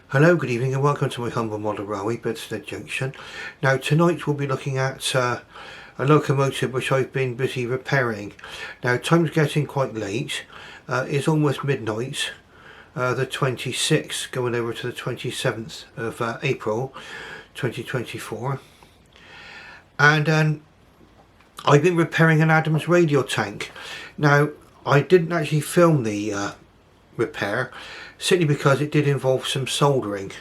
Hello, good evening and welcome to my humble model railway, Bedstead Junction. Now tonight we'll be looking at a locomotive which I've been busy repairing. Now time's getting quite late, it's almost midnight, the 26th going over to the 27th of April 2024, and I've been repairing an Adams Radial tank. Now I didn't actually film the repair simply because it did involve some soldering,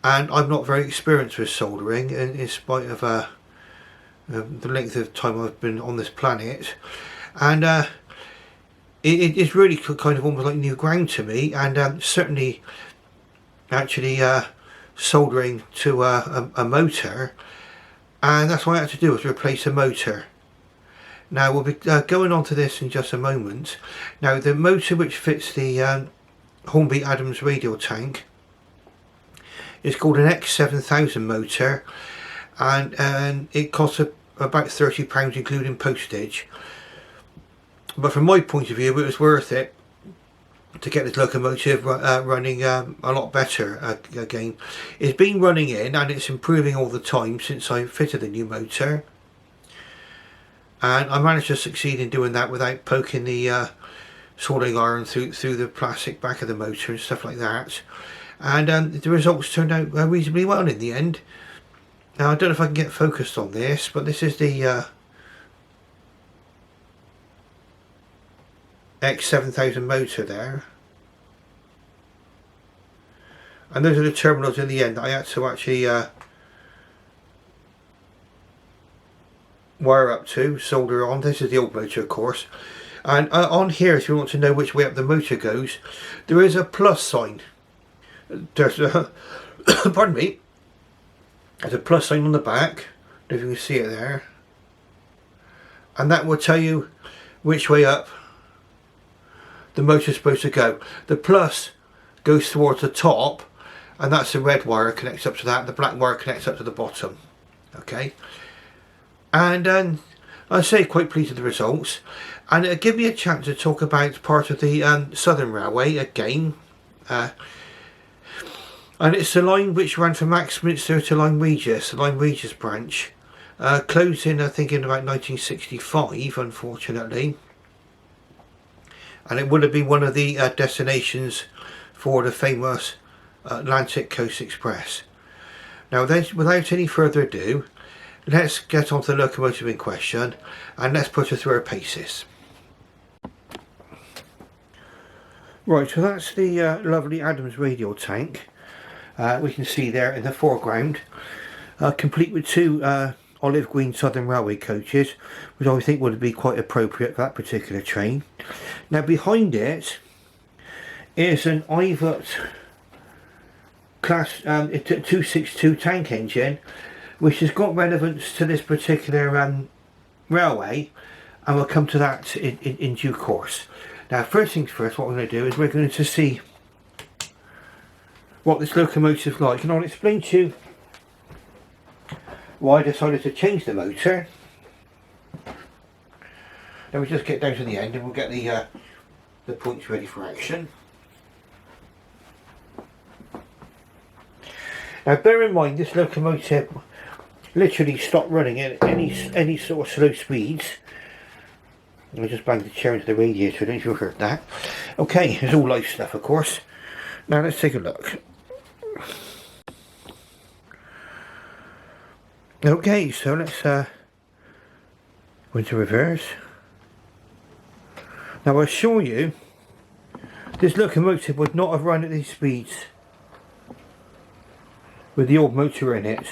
and I'm not very experienced with soldering in spite of the length of time I've been on this planet, and it is really kind of almost like new ground to me, and certainly actually soldering to a motor, and that's what I had to do, was replace a motor. Now we'll be going on to this in just a moment. Now the motor which fits the Hornby Adams Radial tank is called an X7000 motor, and it costs about £30 including postage. But from my point of view, it was worth it to get this locomotive running a lot better again. It's been running in and it's improving all the time since I fitted the new motor, and I managed to succeed in doing that without poking the soldering iron through the plastic back of the motor and stuff like that, and the results turned out reasonably well in the end. Now I don't know if I can get focused on this, but this is the X7000 motor there, and those are the terminals in the end that I had to actually wire up to, solder on. This is the old motor, of course, and on here, if you want to know which way up the motor goes, there is a plus sign. There's a pardon me, there's a plus sign on the back, if you can see it there, and that will tell you which way up the motor's supposed to go. The plus goes towards the top, and that's the red wire connects up to that, the black wire connects up to the bottom. Okay, and I say quite pleased with the results, and it'll give me a chance to talk about part of the Southern Railway again, and it's the line which ran from Axminster to Lyme Regis, the Lyme Regis Branch, closed in I think in about 1965 unfortunately, and it would have been one of the destinations for the famous Atlantic Coast Express. Now then, without any further ado, let's get on to the locomotive in question and let's put her through her paces. Right, so that's the lovely Adams Radial tank. We can see there in the foreground, complete with two olive green Southern Railway coaches, which I think would be quite appropriate for that particular train. Now behind it is an Ivatt class 262 tank engine, which has got relevance to this particular railway, and we'll come to that in due course. Now first things first, what we're going to do is we're going to see what this locomotive is like, and I'll explain to you why I decided to change the motor. Then we just get down to the end and we'll get the points ready for action. Now bear in mind, this locomotive literally stopped running at any sort of slow speeds. I just banged the chair into the radiator, I don't know if you heard that. Okay, it's all live stuff of course. Now let's take a look. Okay, so let's go into reverse. Now I assure you, this locomotive would not have run at these speeds with the old motor in it.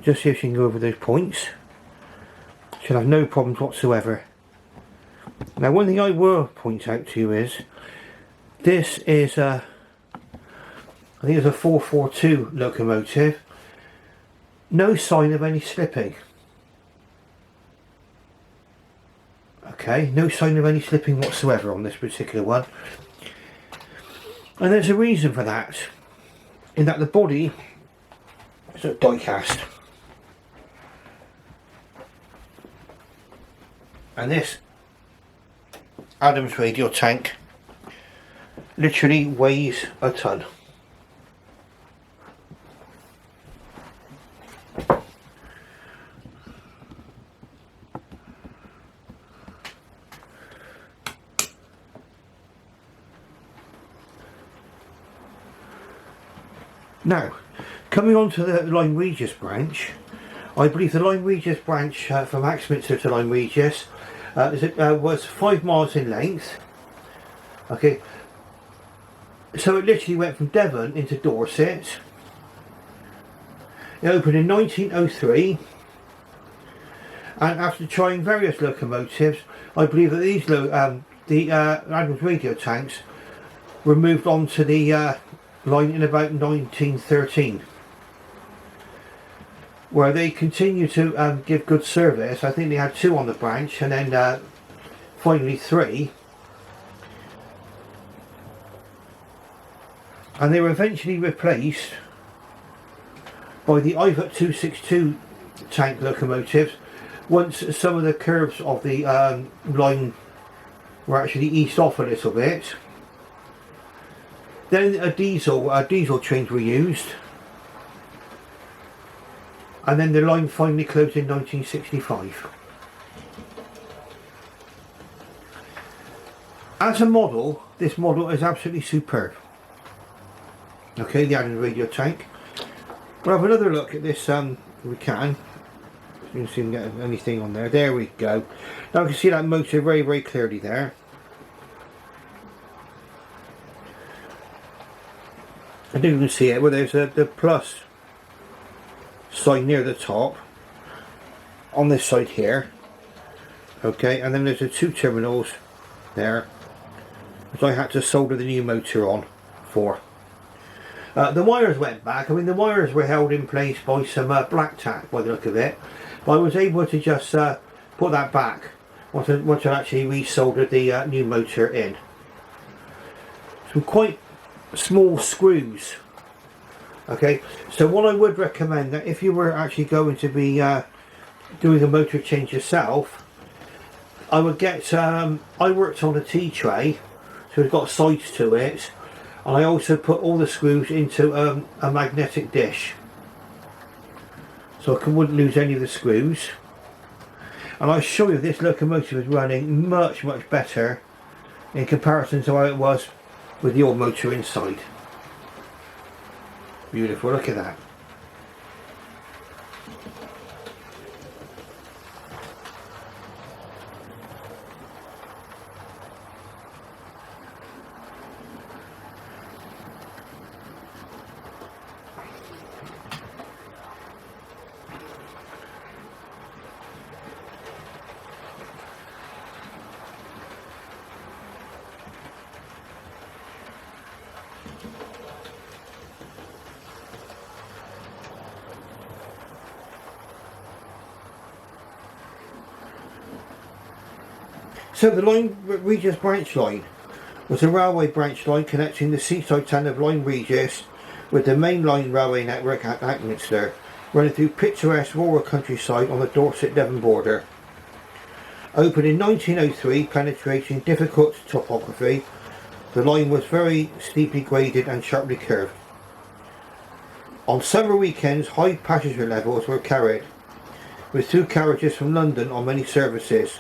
Just see if you can go over those points. Should have no problems whatsoever. Now one thing I will point out to you is, this is I think it's a 442 locomotive. No sign of any slipping. Okay, no sign of any slipping whatsoever on this particular one. And there's a reason for that, in that the body is a die cast. And this Adams Radial Tank literally weighs a ton. Now, coming on to the Lyme Regis branch, I believe the Lyme Regis branch from Axminster to Lyme Regis was 5 miles in length. Okay, so it literally went from Devon into Dorset. It opened in 1903, and after trying various locomotives, I believe that these the Adams Radial tanks were moved on to the line in about 1913, where they continue to give good service. I think they had 2 on the branch, and then finally 3, and they were eventually replaced by the Ivatt 262 tank locomotives once some of the curves of the line were actually eased off a little bit. Then diesel trains were used, and then the line finally closed in 1965. As a model, this model is absolutely superb. Okay, the Adams Radial tank. We'll have another look at this if we can. You can see we can get anything on there. There we go. Now we can see that motor very, very clearly there. I think you can see it where there's the plus sign near the top on this side here. Okay, and then there's the 2 terminals there, which I had to solder the new motor on for. The wires went back. I mean, the wires were held in place by some black tack by the look of it, but I was able to just put that back once I actually resoldered the new motor in. Some quite small screws. Okay, so what I would recommend, that if you were actually going to be doing a motor change yourself, I would get I worked on a T-tray, so it's got sides to it, and I also put all the screws into a magnetic dish, so I wouldn't lose any of the screws. And I assure you this locomotive is running much better in comparison to how it was with the old motor inside. Beautiful, look at that. So the Lyme Regis Branch line was a railway branch line connecting the seaside town of Lyme Regis with the main line railway network at Axminster, running through picturesque rural countryside on the Dorset-Devon border. Opened in 1903, penetrating difficult topography, the line was very steeply graded and sharply curved. On summer weekends, high passenger levels were carried, with 2 carriages from London on many services.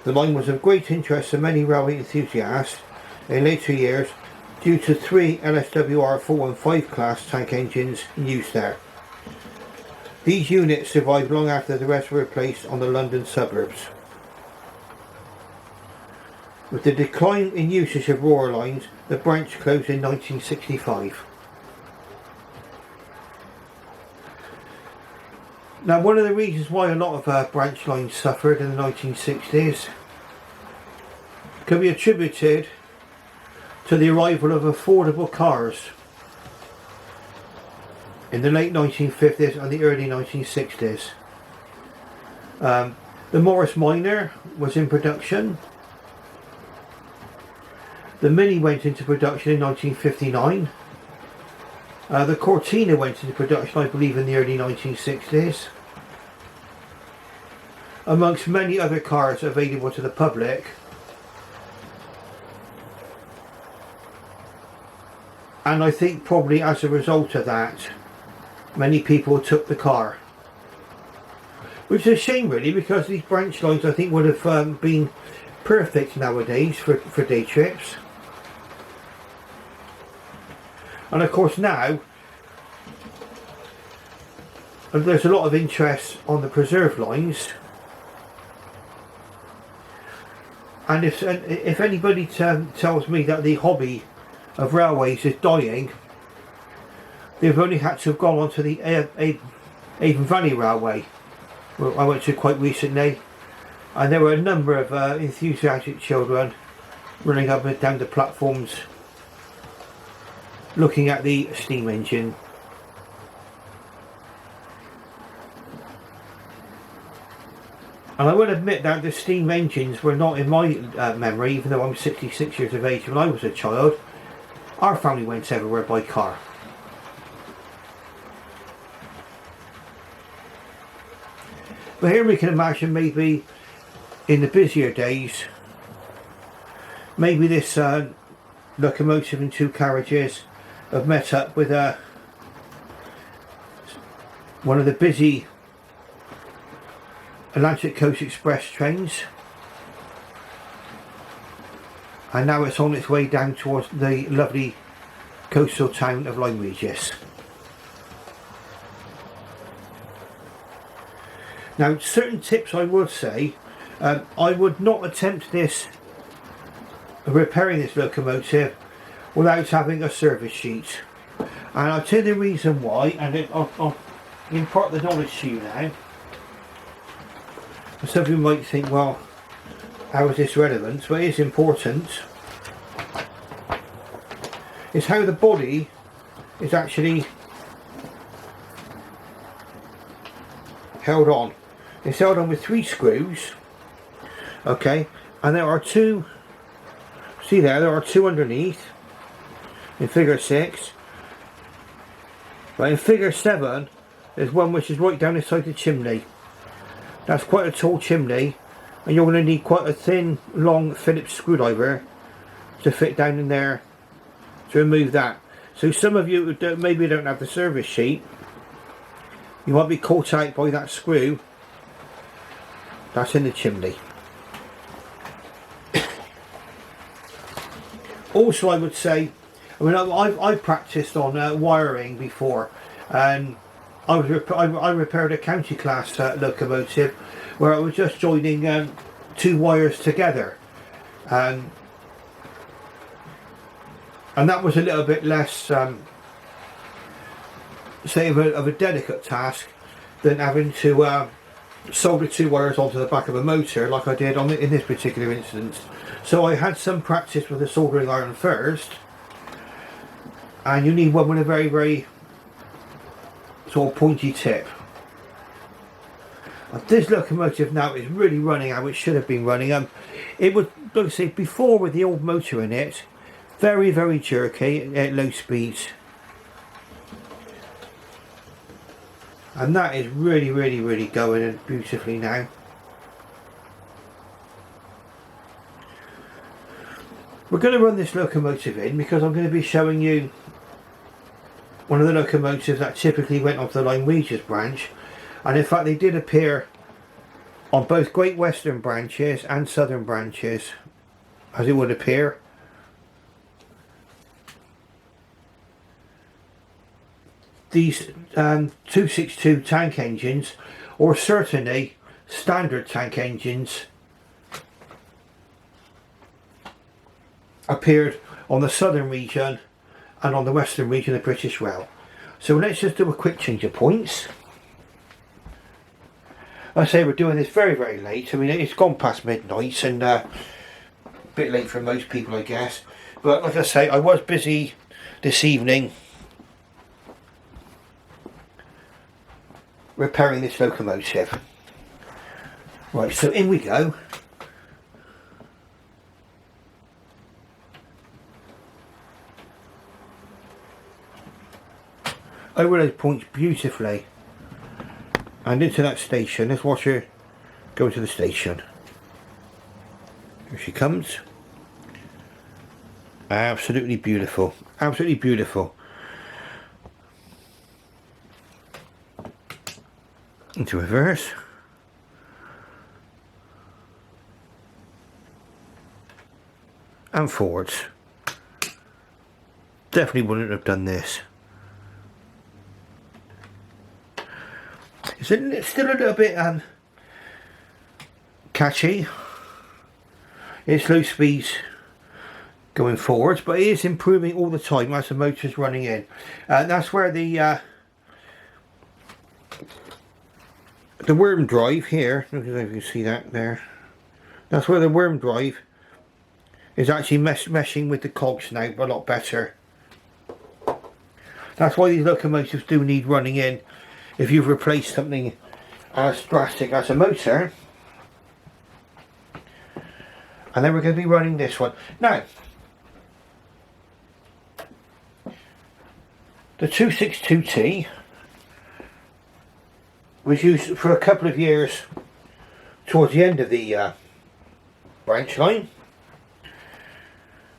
The line was of great interest to many railway enthusiasts in later years due to 3 LSWR 415 class tank engines in use there. These units survived long after the rest were replaced on the London suburbs. With the decline in usage of rural lines, the branch closed in 1965. Now, one of the reasons why a lot of branch lines suffered in the 1960s can be attributed to the arrival of affordable cars in the late 1950s and the early 1960s. The Morris Minor was in production. The Mini went into production in 1959. The Cortina went into production, I believe, in the early 1960s. Amongst many other cars available to the public and I think probably as a result of that many people took the car, which is a shame really, because these branch lines I think would have been perfect nowadays for day trips. And of course now there's a lot of interest on the preserve lines, and if anybody tells me that the hobby of railways is dying, they've only had to have gone onto the Avon Valley Railway, where I went to quite recently, and there were a number of enthusiastic children running up and down the platforms looking at the steam engine. And I will admit that the steam engines were not in my memory, even though I'm 66 years of age. When I was a child, our family went everywhere by car. But here we can imagine maybe in the busier days, maybe this locomotive and two carriages have met up with one of the busy Atlantic Coast Express trains, and now it's on its way down towards the lovely coastal town of Lyme Regis. Now, certain tips I would say, I would not attempt repairing this locomotive without having a service sheet, and I'll tell you the reason why, and I'll impart the knowledge to you now. Some of you might think, well, how is this relevant? Well, it is important. It's how the body is actually held on. It's held on with 3 screws, okay, and there are 2, see there are 2 underneath in figure 6, but in figure 7 there's one which is right down inside the chimney. That's quite a tall chimney, and you're going to need quite a thin, long Phillips screwdriver to fit down in there to remove that. So some of you who maybe don't have the service sheet, you might be caught out by that screw that's in the chimney. Also, I would say, I mean, I've practiced on wiring before, and I repaired a county class locomotive where I was just joining 2 wires together, and that was a little bit less say of a delicate task than having to solder 2 wires onto the back of a motor like I did in this particular instance. So I had some practice with the soldering iron first, and you need one with a very, very sort of pointy tip. This locomotive now is really running how it should have been running. It was, like I say, before with the old motor in it, very, very jerky at low speeds, and that is really, really, really going in beautifully now. We're going to run this locomotive in because I'm going to be showing you one of the locomotives that typically went off the Lyme Regis branch, and in fact they did appear on both Great Western branches and Southern branches, as it would appear. These 262 tank engines, or certainly standard tank engines, appeared on the Southern region and on the Western region of British Rail. So let's just do a quick change of points. I say we're doing this very, very late. I mean, it's gone past midnight, and a bit late for most people, I guess. But like I say, I was busy this evening repairing this locomotive. Right, so in we go. Over those points beautifully, and into that station. Let's watch her go to the station. Here she comes. Absolutely beautiful. Absolutely beautiful. Into reverse. And forwards. Definitely wouldn't have done this. It's still a little bit catchy. It's low speeds going forwards, but it is improving all the time as the motor's running in. That's where the worm drive here, I don't know if you can see that there, that's where the worm drive is actually meshing with the cogs now a lot better. That's why these locomotives do need running in if you've replaced something as drastic as a motor. And then we're going to be running this one. Now, the 262T was used for a couple of years towards the end of the branch line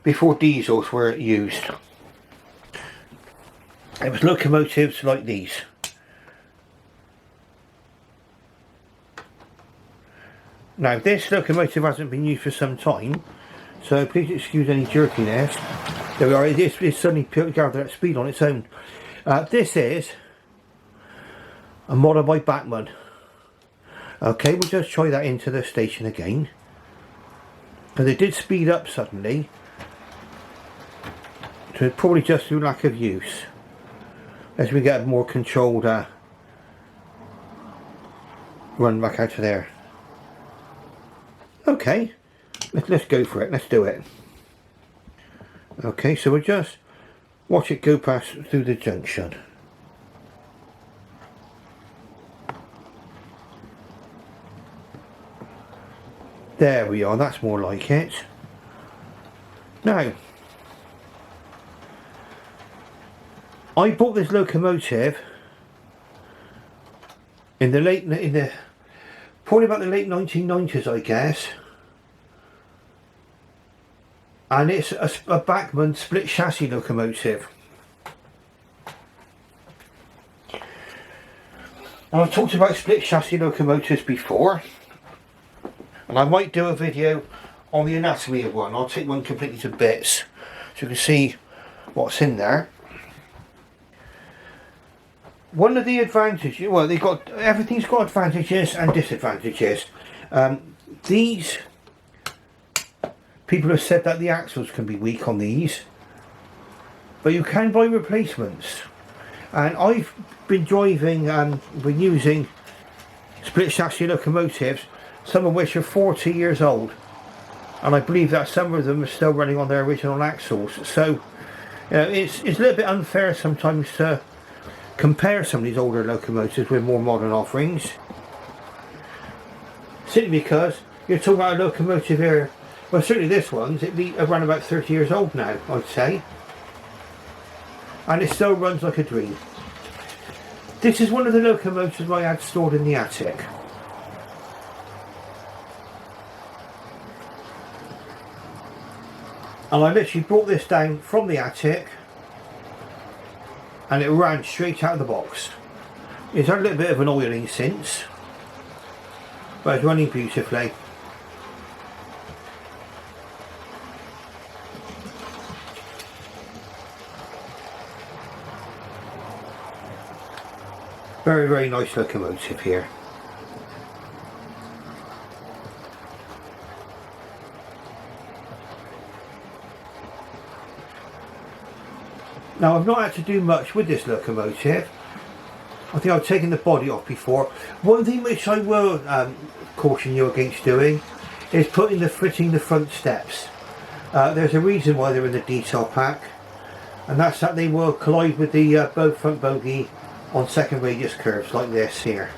before diesels were used. It was locomotives like these. Now this locomotive hasn't been used for some time, so please excuse any jerkiness. There we are, it's suddenly gathered that speed on its own. This is a model by Bachmann. Okay, we'll just try that into the station again. Because it did speed up suddenly. So it's probably just through lack of use. As we get a more controlled run back out of there. Okay, let's go for it, let's do it. Okay, so we'll just watch it go past through the junction. There we are, that's more like it. Now, I bought this locomotive probably about the late 1990s, I guess. And it's a Bachmann split chassis locomotive. Now, I've talked about split chassis locomotives before, and I might do a video on the anatomy of one. I'll take one completely to bits so you can see what's in there. One of the advantages, well, everything's got advantages and disadvantages. These people have said that the axles can be weak on these, but you can buy replacements. And I've been driving and been using split chassis locomotives, some of which are 40 years old, and I believe that some of them are still running on their original axles. So it's a little bit unfair sometimes to compare some of these older locomotives with more modern offerings, simply because you're talking about a locomotive here. Well, certainly this one's around about 30 years old now, I'd say, and it still runs like a dream. This is one of the locomotives I had stored in the attic. And I literally brought this down from the attic and it ran straight out of the box. It's had a little bit of an oiling since, but it's running beautifully. Very, very nice locomotive here. Now, I've not had to do much with this locomotive. I think I've taken the body off before. One thing which I will caution you against doing is fitting the front steps. There's a reason why they're in the detail pack, and that's that they will collide with the front bogie on second radius curves like this here.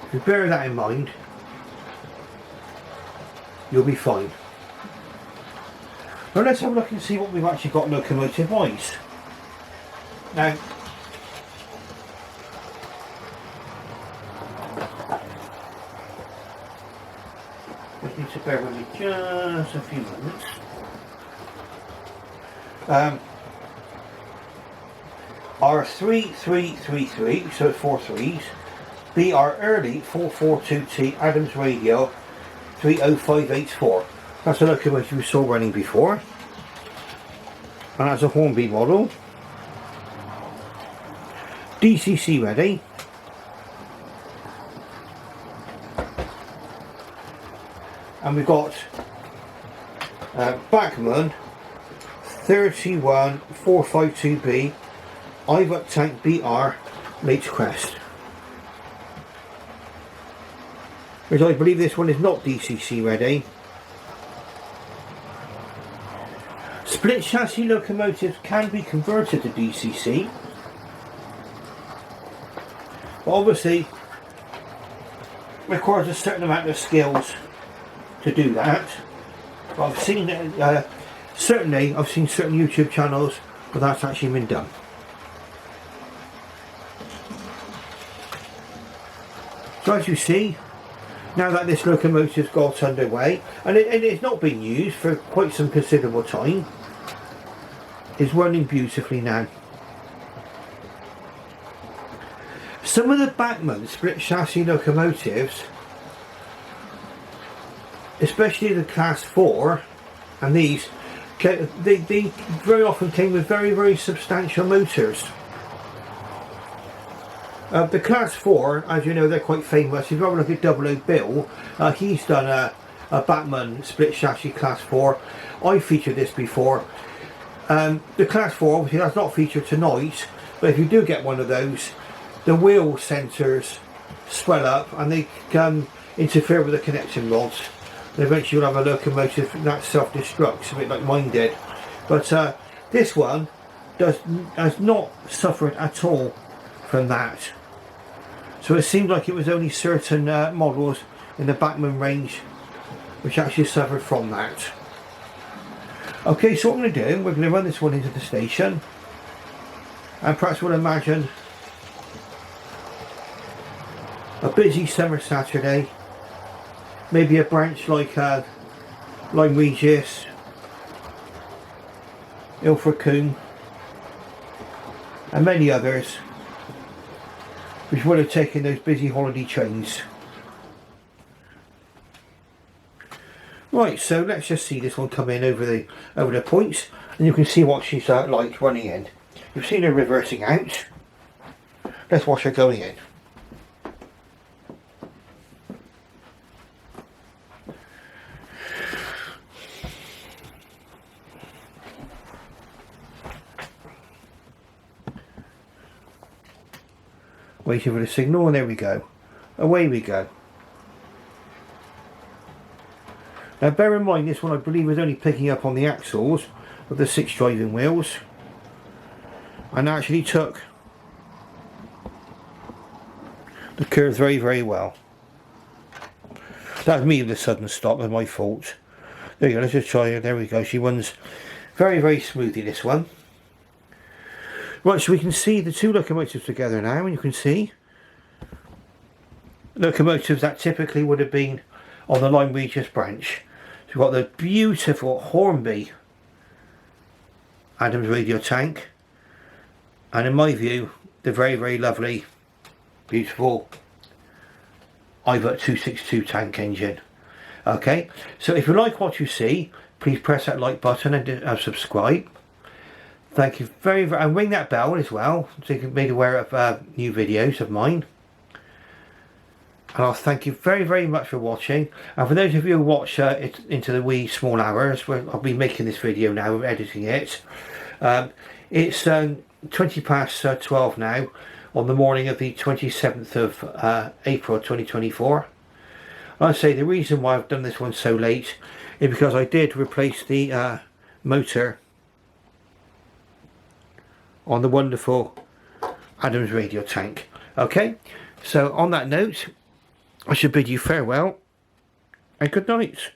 If you bear that in mind, you'll be fine. Now let's have a look and see what we've actually got locomotive wise. Now, just need so bear with me just a few moments. R3333, so 4 threes. BR Early 442T Adams Radial 30584. That's a locomotive we saw running before. And that's a Hornby model. DCC ready. And we've got Bachmann 31452B Ivatt Tank BR Late Crest. Which I believe this one is not DCC ready. Split chassis locomotives can be converted to DCC, but obviously requires a certain amount of skills to do that. But I've seen certainly I've seen certain YouTube channels where that's actually been done. So as you see, now that this locomotive's got underway, and it's not been used for quite some considerable time, it's running beautifully now. Some of the Bachmann split chassis locomotives, especially the class 4 and these, they very often came with very substantial motors. The class 4, as you know, they're quite famous. If you have a look at 00 Bill, he's done a Bachmann split chassis class 4. I featured this before. The class 4, obviously that's not featured tonight, but if you do get one of those, the wheel centres swell up and they interfere with the connecting rods. And eventually you'll have a locomotive that self-destructs, a bit like mine did. But this one has not suffered at all from that. So it seemed like it was only certain models in the Bachmann range which actually suffered from that. Okay, so what I'm going to do, we're going to run this one into the station, and perhaps we'll imagine a busy summer Saturday, maybe a branch like Lyme Regis, Ilfracombe, and many others, which would have taken those busy holiday trains. Right, so let's just see this one come in over the points, and you can see what she's like running in. You've seen her reversing out. Let's watch her going in. Waiting for the signal, and there we go. Away we go. Now bear in mind, this one I believe was only picking up on the axles of the 6 driving wheels, and actually took the curve very well. That was me with the sudden stop, was my fault. There you go, let's just try it. There we go. She runs very smoothly, this one. Right, so we can see the two locomotives together now, and you can see locomotives that typically would have been on the Lyme Regis Branch. So we've got the beautiful Hornby Adams Radial Tank, and in my view, the very lovely, beautiful Ivatt 262 tank engine. Okay, so if you like what you see, please press that like button and subscribe. Thank you very and ring that bell as well, so you can be made aware of new videos of mine. And I'll thank you very much for watching. And for those of you who watch it into the wee small hours, where I'll be making this video now, editing it. It's 20 past 12 now, on the morning of the 27th of April 2024. I'd say the reason why I've done this one so late is because I did replace the motor on the wonderful Adams Radial Tank. Okay, so on that note, I should bid you farewell and good night.